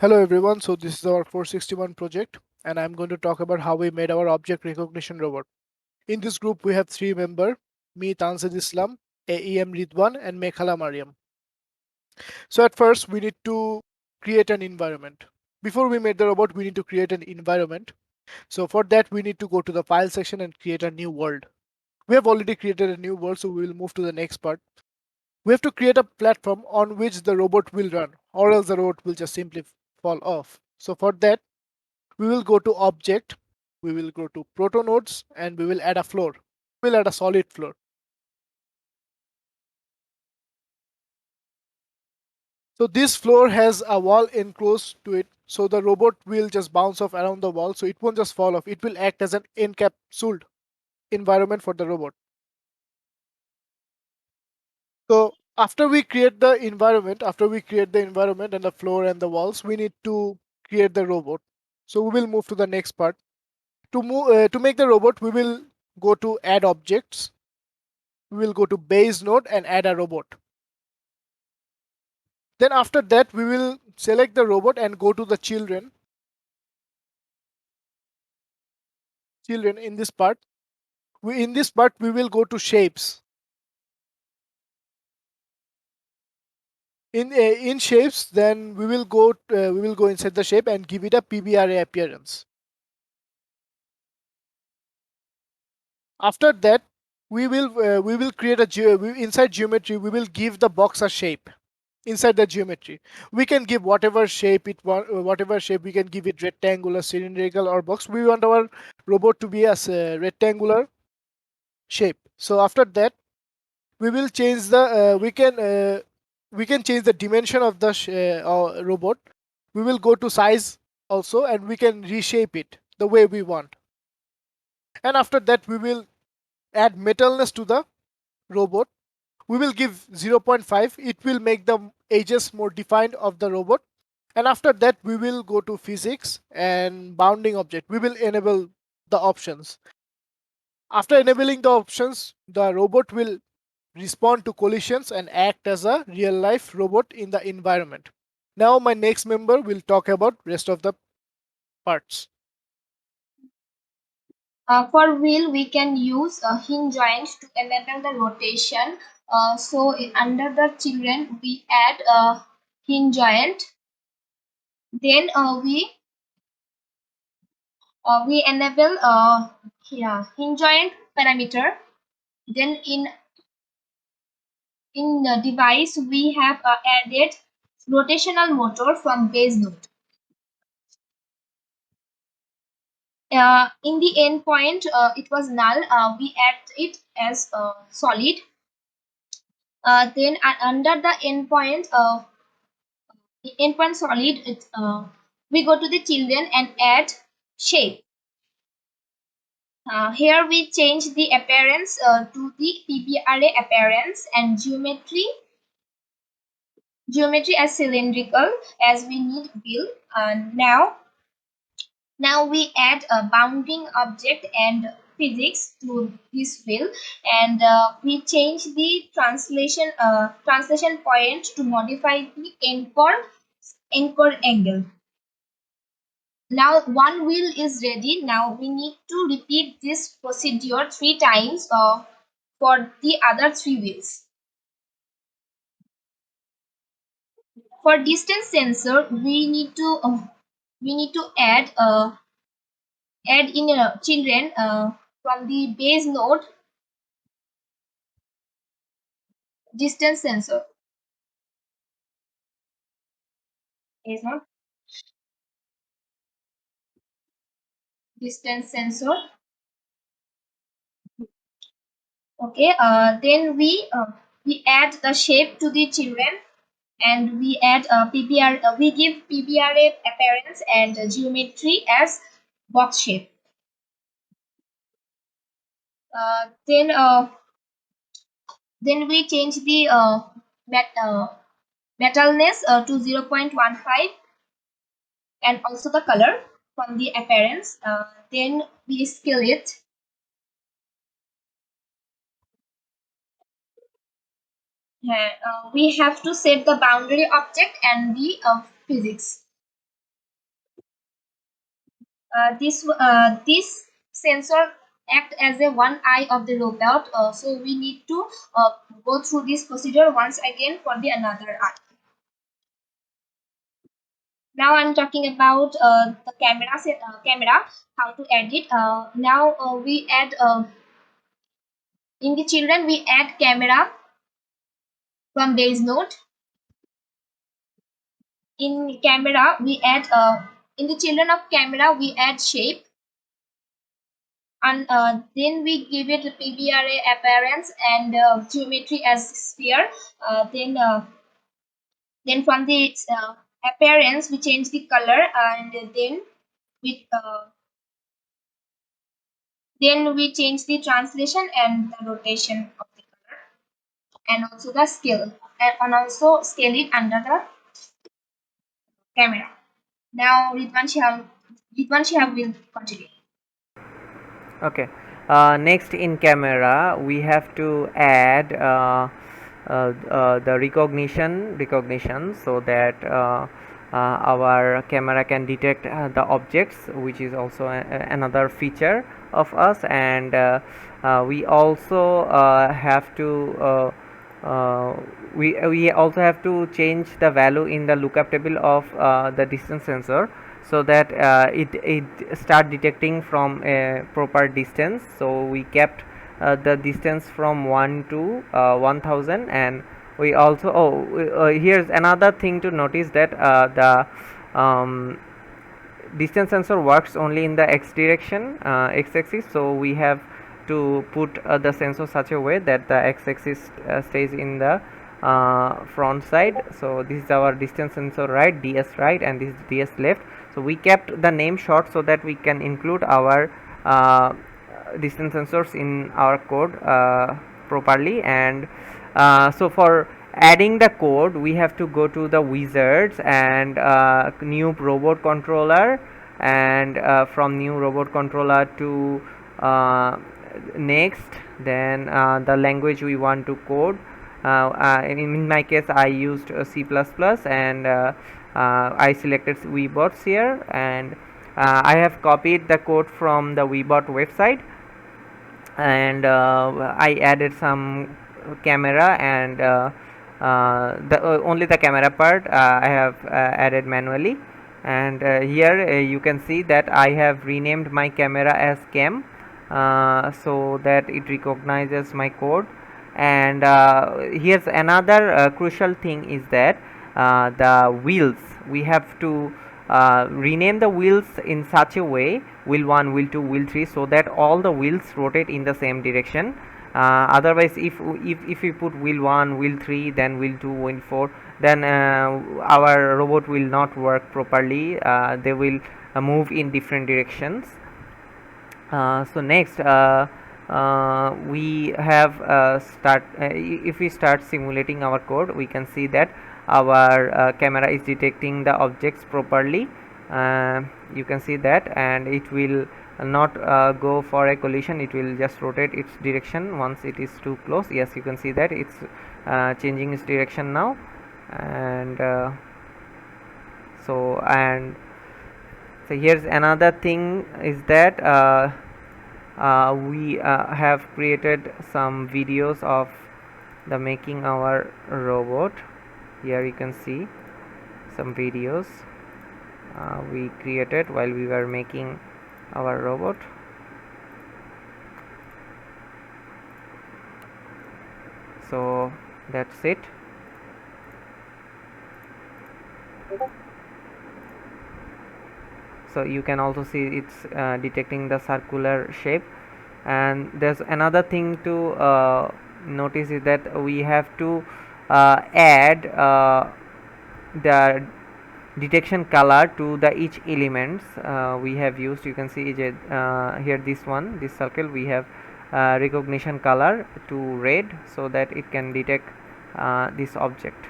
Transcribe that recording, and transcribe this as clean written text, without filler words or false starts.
Hello everyone, so this is our 461 project and I'm going to talk about how we made our object recognition robot. In this group we have three members, me Tanzid Islam, AEM Ridwan and Mekhala Mariam. So at first we need to create an environment. Before we made the robot we need to create an environment. So for that we need to go to the file section and create a new world. We have already created a new world, so we will move to the next part. We have to create a platform on which the robot will run, or else the robot will just simply fall off. So for that we will go to object, we will go to proto nodes, and we will add a floor. We'll add a solid floor. So this floor has a wall enclosed to it, so the robot will just bounce off around the wall, so it won't just fall off. It will act as an encapsulated environment for the robot. So after we create the environment and the floor and the walls, we need to create the robot. So we will move to the next part. To make the robot, we will go to add objects. We will go to base node and add a robot. Then after that, we will select the robot and go to the children in this part. In this part, we will go to shapes. In shapes, then we will go inside the shape and give it a PBRA appearance. After that, we will create inside geometry. We will give the box a shape inside the geometry. We can give whatever shape we can give it, rectangular, cylindrical, or box. We want our robot to be as a rectangular shape. So after that, we will change the we can change the dimension of the robot. We will go to size also, and we can reshape it the way we want. And after that, we will add metalness to the robot. We will give 0.5. It will make the edges more defined of the robot. And after that, we will go to physics and bounding object. We will enable the options. After enabling the options, the robot will respond to collisions and act as a real life robot in the environment. Now my next member will talk about rest of the parts. For wheel, we can use a hinge joint to enable the rotation. Under the children, we add a hinge joint. Then we enable hinge joint parameter. Then in the device, we have added rotational motor from base node. In the endpoint, it was null. We add it as solid. Then under the endpoint solid, we go to the children and add shape. Here we change the appearance to the PBRA appearance and geometry as cylindrical as we need wheel. Now we add a bounding object and physics to this wheel, and we change the translation point to modify the anchor angle. Now one wheel is ready. Now we need to repeat this procedure three times for the other three wheels. For distance sensor, we need to add in children from the base node distance sensor is not distance sensor. Okay. Then we add the shape to the children, and we add PBR. We give PBRA appearance and geometry as box shape. Uh, then uh, then we change the metalness to 0.15 and also the color from the appearance. Then we scale it. We have to set the boundary object and the physics. This sensor act as a one eye of the robot. So we need to uh, go through this procedure once again for the another eye. Now I'm talking about the camera, how to edit. Now we add in the children we add camera from base note. In camera we add in the children of camera we add shape, and then we give it PBRA appearance and geometry as sphere. Then from the appearance we change the color, and uh, then we change the translation and the rotation of the color, and also the scale, and also scale it under the camera. Now Ridwan Shihab will continue. Okay. Next, in camera we have to add the recognition so that our camera can detect the objects, which is also another feature of us. And we also have to we also have to change the value in the lookup table of the distance sensor, so that it start detecting from a proper distance. So we kept the distance from 1 to 1000. And we also, here's another thing to notice, that the distance sensor works only in the x direction, x axis. So we have to put the sensor such a way that the x axis stays in the front side. So this is our distance sensor right, ds right, and this is ds left. So we kept the name short so that we can include our distance sensors in our code properly. And so for adding the code, we have to go to the wizards and new robot controller, and from new robot controller to next, then the language we want to code. In my case I used C++, and I selected Webots here. And I have copied the code from the Webot website, and I added some camera, and the only the camera part I have added manually. And here you can see that I have renamed my camera as cam, so that it recognizes my code. And here's another crucial thing, is that the wheels, we have to rename the wheels in such a way, wheel 1, wheel 2, wheel 3, so that all the wheels rotate in the same direction. Otherwise, if we put wheel 1, wheel 3, then wheel 2, wheel 4, then our robot will not work properly. They will move in different directions. So next, we have if we start simulating our code, we can see that our camera is detecting the objects properly. You can see that, and it will not go for a collision, it will just rotate its direction once it is too close. Yes, you can see that it's changing its direction now. And so here's another thing, is that we have created some videos of the making our robot. Here you can see some videos we created while we were making our robot. So that's it. So you can also see it's detecting the circular shape. And there's another thing to notice, is that we have to add the detection color to the each elements we have used. You can see here, this circle, we have recognition color to red, so that it can detect this object.